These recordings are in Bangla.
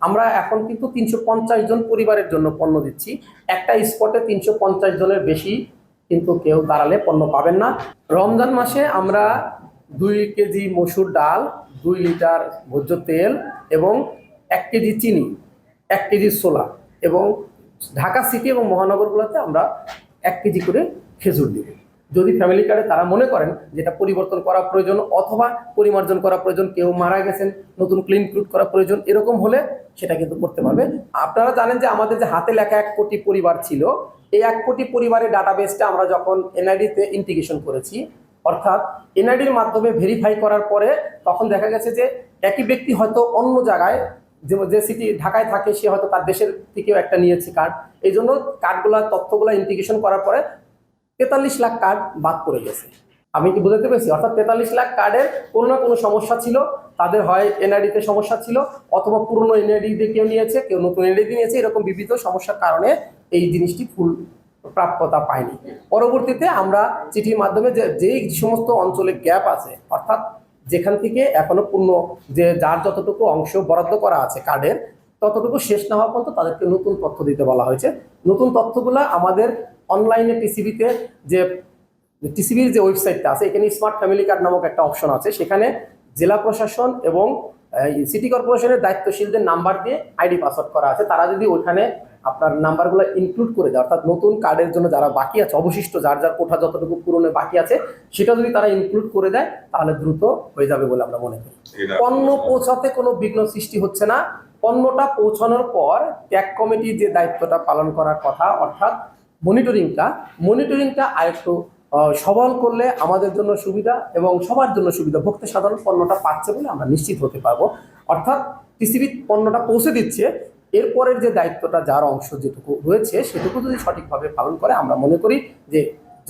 আমরা এখন কিন্তু 350 জন পরিবারের জন্য পণ্য দিচ্ছি। একটা স্পটে 350 জনের বেশি কিন্তু কেউ দাঁড়ালে পণ্য পাবেন না। রমজান মাসে আমরা 2 কেজি মসুর ডাল, 2 লিটার ভোজ্য তেল এবং 1 কেজি চিনি, 1 কেজি ছোলা এবং ঢাকা সিটি এবং মহানগরগুলোতে আমরা 1 কেজি করে খেজুর দিব। যদি ফ্যামিলি কার্ডে তারা মনে করেন যেটা পরিবর্তন করা প্রয়োজন অথবা পরিমার্জন করা প্রয়োজন, কেউ মারা গেছেন, নতুন ক্লিন ক্রুট করা প্রয়োজন, এরকম হলে সেটা কিন্তু করতে পারবে। আপনারা জানেন যে আমাদের যে হাতে লেখা 1 কোটি পরিবার ছিল, এই 1 কোটি পরিবারের ডাটাবেসটা আমরা যখন এনআইডিতে ইন্টিগ্রেশন করেছি, অর্থাৎ এনআইডির মাধ্যমে ভেরিফাই করার পরে তখন দেখা গেছে যে একই ব্যক্তি হয়তো অন্য জায়গায় যে সিটি ঢাকায় থাকে, সে হয়তো তার দেশের থেকেও একটা নিয়েছে কার্ড। এই জন্য কার্ডগুলা তথ্যগুলা ইন্টিগ্রেশন করার পরে 43 লাখ কার্ড বাদ পড়ে গেছে। আমি কি বুঝতে পেরেছি? অর্থাৎ 43 লাখ কার্ডের কোনো না কোনো সমস্যা ছিল, তাদের হয় এনআইডিতে সমস্যা ছিল অথবা পুরনো এনআইডি দিয়ে কেউ নিয়েছে, কেউ নতুন এনআইডি নিয়েছে, এরকম বিবিধ সমস্যার কারণে এই জিনিসটি ফুল প্রাপ্যতা পায়নি। পরবর্তীতে আমরা চিঠির মাধ্যমে যেই সমস্ত অঞ্চলে গ্যাপ আছে, অর্থাৎ যেখান থেকে এখনো পূর্ণ যে যার যতটুকু অংশ বরাদ্দ করা আছে কার্ডের, ততটুকু শেষ না হওয়া পর্যন্ত তাদেরকে নতুন তথ্য দিতে বলা হয়েছে। নতুন তথ্যগুলো আমাদের অনলাইনে টিসিবিতে যে টিসিবির যে ওয়েবসাইটটা আছে, এখানে স্মার্ট ফ্যামিলি কার্ড নামক একটা অপশন আছে, সেখানে জেলা প্রশাসন এবং সিটি কর্পোরেশনের দায়িত্বশীলদের নাম্বার দিয়ে আইডি পাসওয়ার্ড করা আছে। তারা যদি ওইখানে আপনার নাম্বারগুলো ইনক্লুড করে দেয়, অর্থাৎ নতুন কার্ডের জন্য যারা বাকি আছে, অবশিষ্ট যার যার কোঠা যতটুকু পূরণে বাকি আছে, সেটা যদি তারা ইনক্লুড করে দেয় তাহলে দ্রুত হয়ে যাবে বলে আমরা মনে করি। পণ্য পৌঁছাতে কোনো বিঘ্ন সৃষ্টি হচ্ছে না। পণ্যটা পৌঁছানোর পর ট্যাগ কমিটি যে দায়িত্বটা পালন করার কথা, অর্থাৎ মনিটরিংটা আরেকটু সবল করলে আমাদের জন্য সুবিধা এবং সবার জন্য সুবিধা, ভোক্তা সাধারণ পণ্যটা পাচ্ছে বলে আমরা নিশ্চিত হতে পারবো। অর্থাৎ টিসিবি পণ্যটা পৌঁছে দিচ্ছে, এরপরের যে দায়িত্বটা যার অংশ যেটুকু রয়েছে সেটুকু যদি সঠিকভাবে পালন করে, আমরা মনে করি যে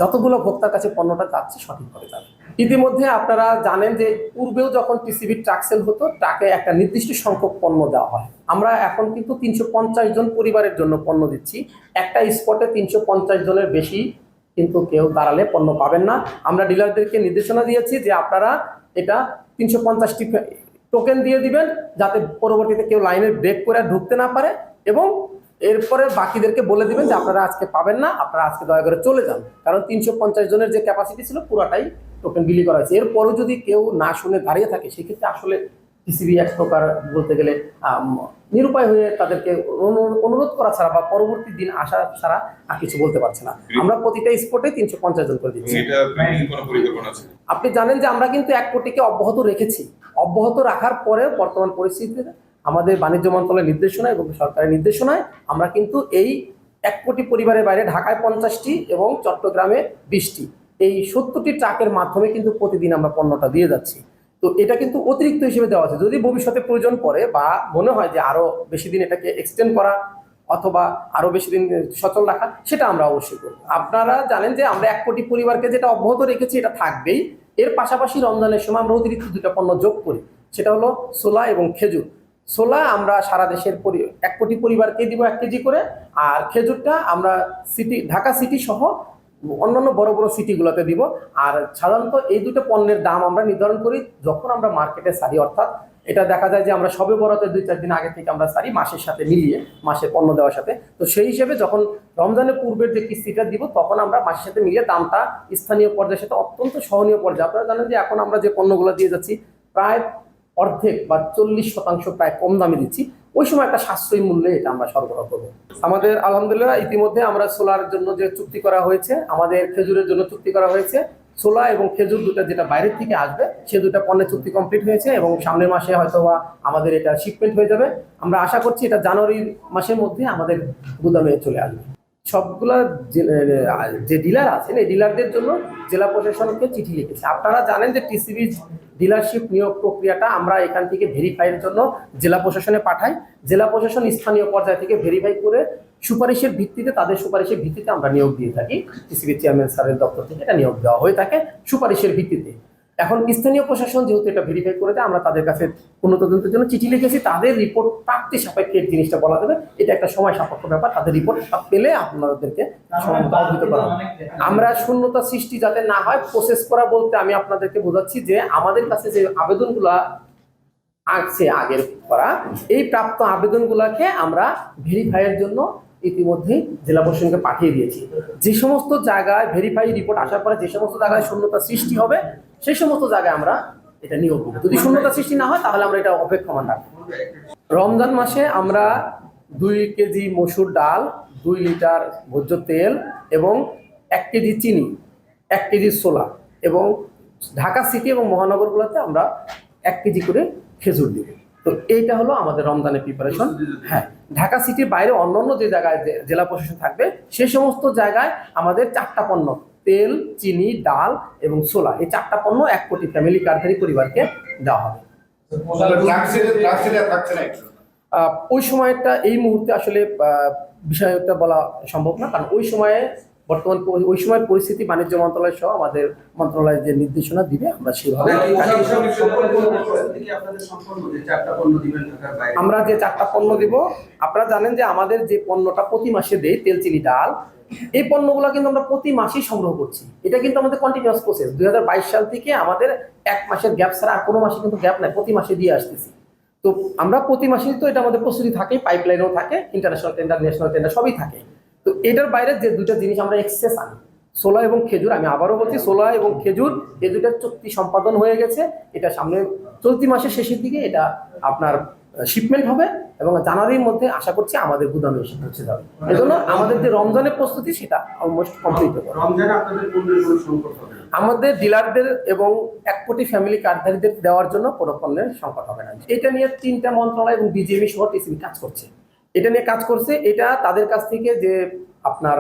যতগুলো ভোক্তার কাছে পণ্যটা যাচ্ছে সঠিকভাবে যাবে। ইতিমধ্যে আপনারা জানেন যে পূর্বেও যখন টিসিবি ট্রাক সেল হতো, ট্রাকে একটা নির্দিষ্ট সংখ্যক পণ্য দেওয়া হয়। আমরা এখন কিন্তু 350 জন পরিবারের জন্য পণ্য দিচ্ছি। একটা স্পটে 350 জনের বেশি কিন্তু কেউ দাঁড়ালে পণ্য পাবেন না। আমরা ডিলারদেরকে নির্দেশনা দিয়েছি যে আপনারা এটা 350টি টোকেন দিয়ে দিবেন, যাতে পরবর্তীতে কেউ লাইনের ব্রেক করে ঢুকতে না পারে, এবং এরপরে বাকিদেরকে বলে দিবেন যে আপনারা আজকে পাবেন না, আপনারা আজকে দয়া করে চলে যান। কারণ 350 জনের যে ক্যাপাসিটি ছিল পুরাটাই টোকেন বিলি করা হয়েছে। এরপরও যদি কেউ না শুনে দাঁড়িয়ে থাকে, সেক্ষেত্রে আসলে টিসিবি এক প্রকার বলতে গেলে নিরুপায় হয়ে তাদেরকে অনুরোধ করা ছাড়া বা পরবর্তী দিন আসা ছাড়া আর কিছু বলতে পারছে না। আমরা প্রতিটা স্পটে 350 জন করে দিচ্ছি। আপনি জানেন যে আমরা কিন্তু 1 কোটিকে অব্যাহত রেখেছি। অব্যাহত রাখার পরে বর্তমান পরিস্থিতিতে আমাদের বাণিজ্য মন্ত্রণালয়ের নির্দেশনা এবং সরকারের নির্দেশনায় আমরা কিন্তু এই 1 কোটি পরিবারের বাইরে ঢাকায় 50টি এবং চট্টগ্রামে 20টি, এই 70টি ট্রাকের মাধ্যমে কিন্তু প্রতিদিন আমরা পণ্যটা দিয়ে যাচ্ছি। তো এটা কিন্তু অতিরিক্ত হিসেবে দেওয়া আছে। যদি ভবিষ্যতে প্রয়োজন পড়ে বা মনে হয় যে আরো বেশি দিন এটাকে এক্সটেন্ড করা অথবা আরো বেশি দিন সচল রাখা, সেটা আমরা অবশ্যই করব। আপনারা জানেন যে আমরা 1 কোটি পরিবারকে যেটা অব্যাহত রেখেছি এটা থাকবেই। এর পাশাপাশি রমজানের সময় আমরা অতিরিক্ত 2টা পণ্য যোগ করি, সেটা হলো ছোলা এবং খেজুর। ছোলা আমরা সারা দেশের 1 কোটি পরিবারকে দিব 1 কেজি করে, আর খেজুরটা আমরা ঢাকা সিটি সহ অন্যান্য বড় বড় সিটিগুলোতে দিব। আর সাধারণত এই 2টো পণ্যের দাম আমরা নির্ধারণ করি যখন আমরা মার্কেটে সারি, অর্থাৎ এটা দেখা যায় যে আমরা সবে বরাতে 2-4 দিন আগে থেকে আমরা সারি মাসের সাথে মিলিয়ে, মাসের পণ্য দেওয়ার সাথে। তো সেই হিসেবে যখন রমজানের পূর্বের যে কিস্তিটা দিব, তখন আমরা মাসের সাথে মিলিয়ে দামটা স্থানীয় পর্যায়ের সাথে অত্যন্ত সহনীয় পর্যায়ে, আপনারা জানেন যে এখন আমরা যে পণ্যগুলো দিয়ে যাচ্ছি প্রায় অর্ধেক বা 40% প্রায় কম দামে দিচ্ছি। ওই সময় একটা সাশ্রয়ী মূল্যে এটা আমরা সরবরাহ করবো। আমাদের আলহামদুলিল্লাহ ইতিমধ্যে আমরা সোলার জন্য যে চুক্তি করা হয়েছে, আমাদের খেজুরের জন্য চুক্তি করা হয়েছে। ছোলা এবং খেজুর দুটো যেটা বাইরের থেকে আসবে, সে 2টা পণ্যের চুক্তি কমপ্লিট হয়েছে এবং সামনের মাসে হয়তোবা আমাদের এটা শিপমেন্ট হয়ে যাবে। আমরা আশা করছি এটা জানুয়ারি মাসের মধ্যে আমাদের গুদামে চলে আসবে। সবগুলা যে ডিলার আছেন, এই ডিলারদের জন্য জেলা প্রশাসনকে চিঠি লিখেছে। আপনারা জানেন যে টিসিবি ডিলারশিপ নিয়োগ প্রক্রিয়াটা আমরা এখান থেকে ভেরিফাইয়ের জন্য জেলা প্রশাসনে পাঠাই। জেলা প্রশাসন স্থানীয় পর্যায় থেকে ভেরিফাই করে সুপারিশের ভিত্তিতে, তাদের সুপারিশের ভিত্তিতে আমরা নিয়োগ দিয়ে থাকি। টিসিবি চেয়ারম্যান স্যারের দপ্তর থেকে এটা নিয়োগ দেওয়া হয়ে থাকে সুপারিশের ভিত্তিতে। এখন স্থানীয় প্রশাসন যেহেতু এটা ভেরিফাই করে দেয়, আমরা তাদের কাছে পুনঃতদন্তের জন্য চিঠি লিখেছি। তাদের রিপোর্ট প্রাপ্তি সাপেক্ষে জিনিসটা বলা যাবে, এটা একটা সময় সাপেক্ষ ব্যাপার। তাদের রিপোর্ট পেলে আপনাদেরকে অবহিত করা হবে। আমরা শূন্যতা সৃষ্টি যাতে না হয় প্রসেস করা বলতে আমি আপনাদেরকে বোঝাচ্ছি যে আমাদের কাছে যে আবেদনগুলা আগের করা এই প্রাপ্ত আবেদনগুলোকে আমরা ভেরিফাইয়ের জন্য ইতিমধ্যেই জেলা প্রশাসনকে পাঠিয়ে দিয়েছি। যে সমস্ত জায়গায় ভেরিফাই রিপোর্ট আসার পরে যে সমস্ত জায়গায় শূন্যতা সৃষ্টি হবে সেই সমস্ত জায়গায় আমরা এটা নিয়োগ করব। যদি শূন্যতা সৃষ্টি না হয় তাহলে আমরা এটা অপেক্ষমান রাখবো। রমজান মাসে আমরা 2 কেজি মসুর ডাল, 2 লিটার ভোজ্য তেল এবং 1 কেজি চিনি, 1 কেজি ছোলা এবং ঢাকা সিটি এবং মহানগরগুলোতে আমরা 1 কেজি করে খেজুর দিব। তো এইটা হলো আমাদের রমজানের প্রিপারেশন। হ্যাঁ, ঢাকা সিটির বাইরে অন্যান্য যে জায়গায় জেলা প্রশাসন থাকবে সেই সমস্ত জায়গায় আমাদের 4টা পণ্য, তেল, চিনি, ডাল এবং ছোলা, এই 4টা পণ্য 1 কোটি ফ্যামিলি কার্ডধারী পরিবারকে দেওয়া হবে। ওই সময়টা এই মুহূর্তে আসলে বিষয়টা বলা সম্ভব না, কারণ ওই সময়ে ওই সময় পরিস্থিতি বাণিজ্য মন্ত্রণালয় সহ আমাদের মন্ত্রণালয় যে নির্দেশনা দিবে আমরা সেভাবে আমরা যে 4টা পণ্য দিব। আপনারা জানেন যে আমাদের যে পণ্যটা প্রতি মাসে দেয় তেল, চিনি, ডাল, এই পণ্যগুলো কিন্তু আমরা প্রতি মাসেই সংগ্রহ করছি। এটা কিন্তু আমাদের কন্টিনিউয়াস প্রসেস। 2022 সাল থেকে আমাদের 1 মাসের গ্যাপ ছাড়া আর কোনো মাসে কিন্তু গ্যাপ নাই, প্রতি মাসে দিয়ে আসতেছি। তো আমরা প্রতি মাসেই তো এটা আমাদের প্রস্তুতি থাকে, পাইপলাইনও থাকে, ইন্টারন্যাশনাল টেন্ডার, ন্যাশনাল টেন্ডার সবই থাকে। তো এটার বাইরে যে 2টা জিনিস আমরা এক্সেস আনি, ছোলা এবং খেজুর, আমি আবারও বলছি ছোলা এবং খেজুর, এই 2টার চুক্তি সম্পাদন হয়ে গেছে। এটা সামনে চলতি মাসের শেষের দিকে এটা আপনার শিপমেন্ট হবে এবং জানুয়ারির মধ্যে আশা করছি আমাদের গুদামে এসে পৌঁছে যাবে। এই জন্য আমাদের যে রমজানের প্রস্তুতি সেটা অলমোস্ট কমপ্লিট হবে। আমাদের ডিলারদের এবং 1 কোটি ফ্যামিলি কার্ডধারীদের দেওয়ার জন্য কোনো পণ্যের সংকট হবে না। এটা নিয়ে 3টা মন্ত্রণালয় এবং বিজিএমই সহ টিসিবি কাজ করছে, এটা নিয়ে কাজ করছে। এটা তাদের কাছ থেকে যে আপনার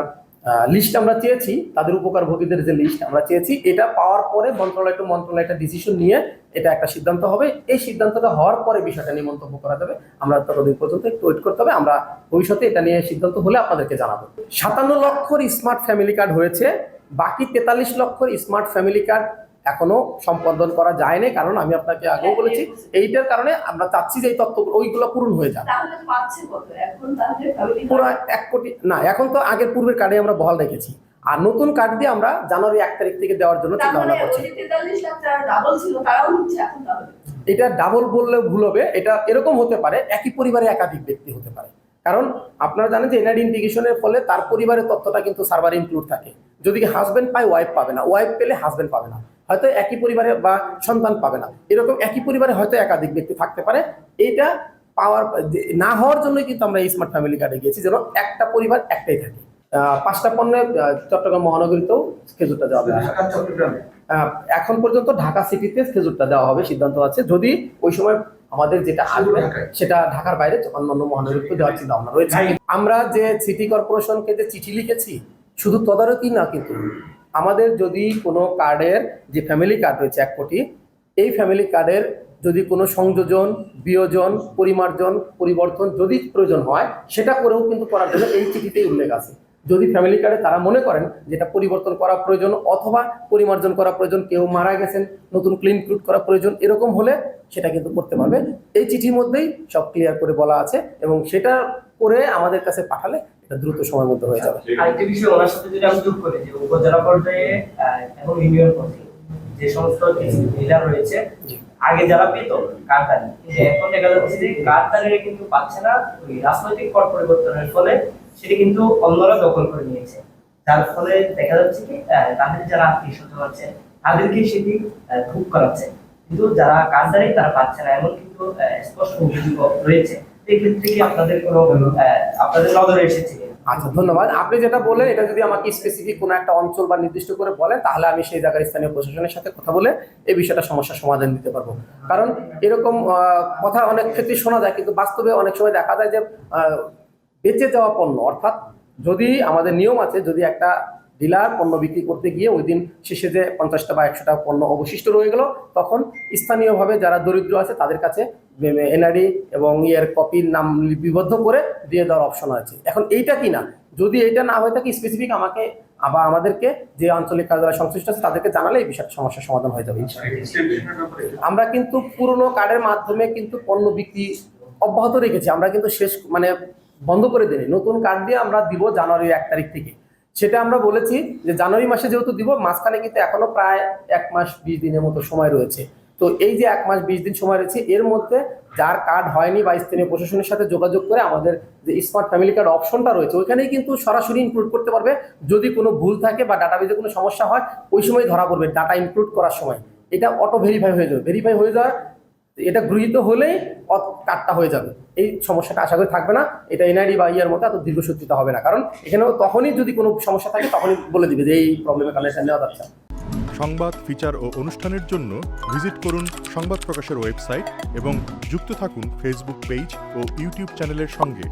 লিস্ট আমরা চেয়েছি, তাদের উপকারভোগীদের যে লিস্ট আমরা চেয়েছি, এটা পাওয়ার পরে মন্ত্রণালয় টু মন্ত্রণালয় একটা ডিসিশন নিয়ে এটা একটা সিদ্ধান্ত হবে। এই সিদ্ধান্তটা হওয়ার পরে বিষয়টা নিয়ে মন্তব্য করা যাবে। আমরা ততদিন পর্যন্ত একটু ওয়েট করতে হবে। আমরা ভবিষ্যতে এটা নিয়ে সিদ্ধান্ত হলে আপনাদেরকে জানাবো। 57 লক্ষর স্মার্ট ফ্যামিলি কার্ড হয়েছে, বাকি 43 লক্ষর স্মার্ট ফ্যামিলি কার্ড এখনো সম্পাদন করা যায়নি, কারণ আমি আপনাকে আগেও বলেছি এইটার কারণে আমরা চাচ্ছি যে এই তথ্যগুলো ওইগুলো পূরণ হয়ে যাবে। পুরো 1 কোটি না, এখন তো আগের পূর্বের কার্ডে আমরা বহাল রেখেছি, আর নতুন কার্ড দিয়ে আমরা জানুয়ারি 1 তারিখ থেকে দেওয়ার জন্য চিন্তা ভাবনা করছি। এটা ডাবল বললেও ভুল হবে। এটা এরকম হতে পারে একই পরিবারে একাধিক ব্যক্তি হতে পারে, কারণ আপনারা জানেন যে এনআইডি ইন্টিগ্রেশনের ফলে তার পরিবারের তথ্যটা কিন্তু সার্ভারে ইনক্লুড থাকে। যদি হাজবেন্ড পায় ওয়াইফ পাবে না, ওয়াইফ পেলে হাজবেন্ড পাবে না, হয়তো একই পরিবারে বা সন্তান পাবে না, এরকম একই পরিবারে হয়তো একাধিক ব্যক্তি থাকতে পারে। এইটা পাওয়ার না হওয়ার জন্যই কিন্তু আমরা এই স্মার্ট ফ্যামিলি কার্ডে গিয়েছি, যেন একটা পরিবার একটাই থাকে। 5টা পণ্যে চট্টগ্রাম মহানগরীতেও খেজুরটা দেওয়া হবে। এখন পর্যন্ত ঢাকা সিটিতে খেজুরটা দেওয়া হবে সিদ্ধান্ত আছে। যদি ওই সময় আমাদের যেটা আসবে সেটা ঢাকার বাইরে অন্যান্য মহানগরীতে দেওয়ার চিন্তা ভাবনা রয়েছে। আমরা যে সিটি কর্পোরেশনকে যে চিঠি লিখেছি, শুধু তদারকি না, কিন্তু আমাদের যদি কোনো কার্ডের যে ফ্যামিলি কার্ড রয়েছে 1 কোটি, এই ফ্যামিলি কার্ডের যদি কোনো সংযোজন, বিয়োজন, পরিমার্জন, পরিবর্তন যদি প্রয়োজন হয়, সেটা করেও কিন্তু করার জন্য এই চিঠিতেই উল্লেখ আছে। যদি ফ্যামিলি কার্ডে তারা মনে করেন যেটা পরিবর্তন করা প্রয়োজন অথবা পরিমার্জন করা প্রয়োজন, কেউ মারা গেছেন, নতুন ক্লিন ক্লুড করা প্রয়োজন, এরকম হলে সেটা কিন্তু করতে পারবে। এই চিঠির মধ্যেই সব ক্লিয়ার করে বলা আছে এবং সেটা করে আমাদের কাছে পাঠালে এটা দ্রুত সময়ের মধ্যে হয়ে যাবে। আরেকটি বিষয় ওনার সাথে যদি আমি যোগ করি, যে উপজেলা পর্যায়ে এবং ইউনিয়ন পর্যায়ে যে সমস্ত ডিলার রয়েছে, আগে যারা পেত কার্ডধারী, এখন দেখা যাচ্ছে যে কার্ডধারীরা কিন্তু পাচ্ছে না। ওই রাজনৈতিক পট পরিবর্তনের ফলে সেটি কিন্তু অন্যরা দখল করে নিয়েছে, যার ফলে দেখা যাচ্ছে কি তাদের যারা আত্মীয় স্বজন আছে তাদেরকে সেটি ভোগ করাচ্ছে, কিন্তু যারা কার্ডধারী তারা পাচ্ছে না, এমন কিন্তু স্পষ্ট অভিযোগ রয়েছে। এই ক্ষেত্রে কি আপনাদের কোনো আপনাদের নজরে এসেছে? আচ্ছা, ধন্যবাদ। আপনি যেটা বলেন এটা যদি আমাকে স্পেসিফিক কোনো একটা অঞ্চল বা নির্দিষ্ট করে বলেন, তাহলে আমি সেই জায়গার স্থানীয় প্রশাসনের সাথে কথা বলে এই বিষয়টা সমস্যার সমাধান দিতে পারবো। কারণ এরকম কথা অনেক ক্ষেত্রে শোনা যায়, কিন্তু বাস্তবে অনেক সময় দেখা যায় যে বেঁচে যাওয়া পণ্য, অর্থাৎ যদি আমাদের নিয়ম আছে, যদি একটা ডিলার পণ্য বিক্রি করতে গিয়ে ওই দিন শেষে যে 50টা বা 100টা পণ্য অবশিষ্ট রয়ে গেল, তখন স্থানীয়ভাবে যারা দরিদ্র আছে তাদের কাছে এনআইডি এবং এর কপির নাম লিপিবদ্ধ করে দিয়ে দেওয়ার অপশন আছে। এখন এইটা কি না, যদি এইটা না হয়ে থাকে স্পেসিফিক আমাকে বা আমাদেরকে যে আঞ্চলিক কার্যালয় সংশ্লিষ্ট আছে তাদেরকে জানালে এই বিষয়টা সমস্যার সমাধান হয়ে যাবে। আমরা কিন্তু পুরনো কার্ডের মাধ্যমে কিন্তু পণ্য বিক্রি অব্যাহত রেখেছি, আমরা কিন্তু শেষ বন্ধ করে দিই। নতুন কার্ড দিয়ে আমরা দিব জানুয়ারি 1 তারিখ থেকে, সেটা আমরা বলেছি যে জানুয়ারি মাসে যেহেতু দিব, মাঝখানে কিন্তু এখনো প্রায় 1 মাস 20 দিনের মতো সময় রয়েছে। তো এই যে 1 মাস 20 দিন সময় রয়েছে, এর মধ্যে যার কার্ড হয়নি বা স্থানীয় প্রশাসনের সাথে যোগাযোগ করে আমাদের যে স্মার্ট ফ্যামিলি কার্ড অপশনটা রয়েছে ওইখানেই কিন্তু সরাসরি ইনক্লুড করতে পারবে। যদি কোনো ভুল থাকে বা ডাটাবেজে কোনো সমস্যা হয় ওই সময় ধরা পড়বে ডাটা ইনক্লুড করার সময়। এটা অটো ভেরিফাই হয়ে যাবে, ভেরিফাই হয়ে যাওয়ার এটা গৃহীত হলেই কার্ডটা হয়ে যাবে। এই সমস্যাটা আশা করি থাকবে না। এটা এনআইডি বা ইয়ার মতো এত দীর্ঘসূত্রিত হবে না, কারণ এখানেও তখনই যদি কোনো সমস্যা থাকে তখনই বলে দিবে যে এই প্রবলেমের কারণে এটা নেওয়া যাচ্ছে। সংবাদ, ফিচার ও অনুষ্ঠানের জন্য ভিজিট করুন সংবাদ প্রকাশের ওয়েবসাইট এবং যুক্ত থাকুন ফেসবুক পেজ ও ইউটিউব চ্যানেলের সঙ্গে।